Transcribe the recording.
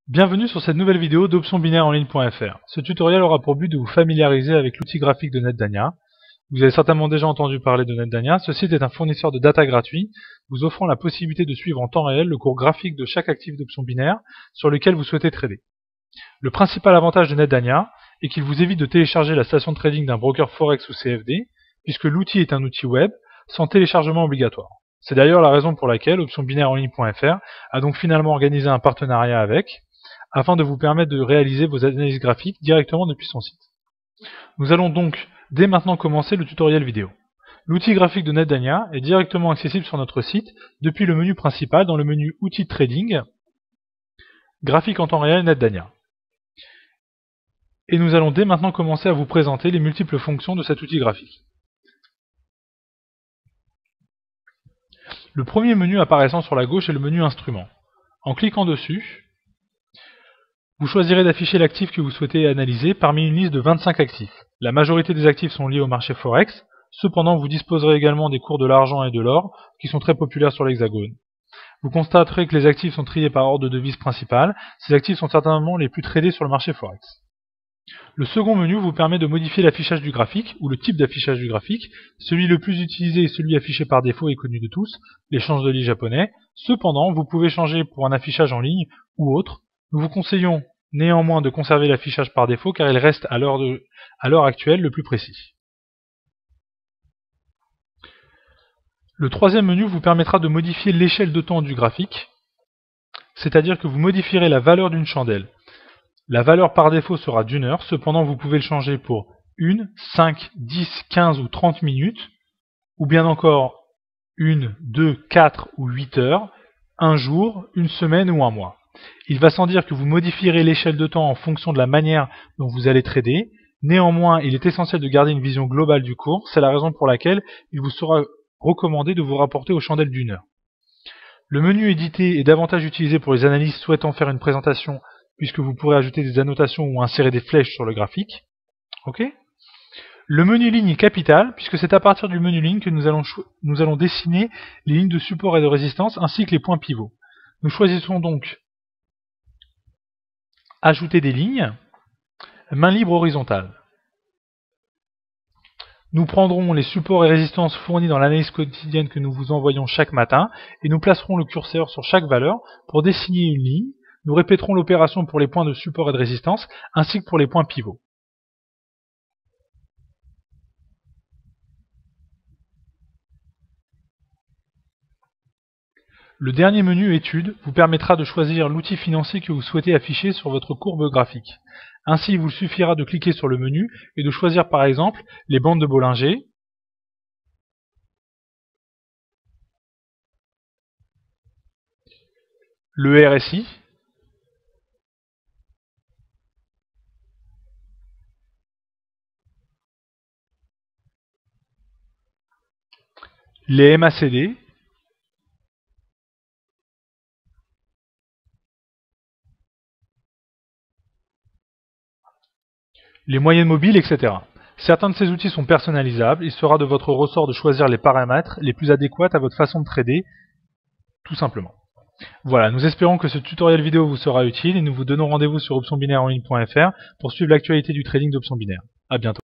Bienvenue sur cette nouvelle vidéo d'optionsbinaires-en-ligne.fr. Ce tutoriel aura pour but de vous familiariser avec l'outil graphique de NetDania. Vous avez certainement déjà entendu parler de NetDania. Ce site est un fournisseur de data gratuit, vous offrant la possibilité de suivre en temps réel le cours graphique de chaque actif d'options binaires sur lequel vous souhaitez trader. Le principal avantage de NetDania est qu'il vous évite de télécharger la station de trading d'un broker Forex ou CFD, puisque l'outil est un outil web sans téléchargement obligatoire. C'est d'ailleurs la raison pour laquelle optionsbinaires-en-ligne.fr a donc finalement organisé un partenariat avec, afin de vous permettre de réaliser vos analyses graphiques directement depuis son site. Nous allons donc dès maintenant commencer le tutoriel vidéo. L'outil graphique de NetDania est directement accessible sur notre site depuis le menu principal dans le menu Outils de trading, Graphique en temps réel NetDania. Et nous allons dès maintenant commencer à vous présenter les multiples fonctions de cet outil graphique. Le premier menu apparaissant sur la gauche est le menu Instruments. En cliquant dessus, vous choisirez d'afficher l'actif que vous souhaitez analyser parmi une liste de 25 actifs. La majorité des actifs sont liés au marché Forex, cependant vous disposerez également des cours de l'argent et de l'or, qui sont très populaires sur l'Hexagone. Vous constaterez que les actifs sont triés par ordre de devise principale, ces actifs sont certainement les plus tradés sur le marché Forex. Le second menu vous permet de modifier l'affichage du graphique, ou le type d'affichage du graphique. Celui le plus utilisé est celui affiché par défaut et connu de tous, l'échange de livres japonais. Cependant, vous pouvez changer pour un affichage en ligne ou autre. Nous vous conseillons néanmoins de conserver l'affichage par défaut car il reste à l'heure actuelle le plus précis. Le troisième menu vous permettra de modifier l'échelle de temps du graphique, c'est-à-dire que vous modifierez la valeur d'une chandelle. La valeur par défaut sera d'1 heure, cependant vous pouvez le changer pour 1, 5, 10, 15 ou 30 minutes, ou bien encore 1, 2, 4 ou 8 heures, un jour, une semaine ou un mois. Il va sans dire que vous modifierez l'échelle de temps en fonction de la manière dont vous allez trader. Néanmoins, il est essentiel de garder une vision globale du cours, c'est la raison pour laquelle il vous sera recommandé de vous rapporter aux chandelles d'1 heure. Le menu éditer est davantage utilisé pour les analystes souhaitant faire une présentation, puisque vous pourrez ajouter des annotations ou insérer des flèches sur le graphique. Ok ? Le menu ligne est capital, puisque c'est à partir du menu ligne que nous allons dessiner les lignes de support et de résistance, ainsi que les points pivots. Nous choisissons donc Ajouter des lignes, main libre horizontale. Nous prendrons les supports et résistances fournis dans l'analyse quotidienne que nous vous envoyons chaque matin, et nous placerons le curseur sur chaque valeur pour dessiner une ligne. Nous répéterons l'opération pour les points de support et de résistance, ainsi que pour les points pivots. Le dernier menu Études vous permettra de choisir l'outil financier que vous souhaitez afficher sur votre courbe graphique. Ainsi, il vous suffira de cliquer sur le menu et de choisir par exemple les bandes de Bollinger, le RSI, les MACD, les moyennes mobiles, etc. Certains de ces outils sont personnalisables, il sera de votre ressort de choisir les paramètres les plus adéquats à votre façon de trader, tout simplement. Voilà, nous espérons que ce tutoriel vidéo vous sera utile et nous vous donnons rendez-vous sur optionsbinaires-en-ligne.fr pour suivre l'actualité du trading d'options binaires. À bientôt.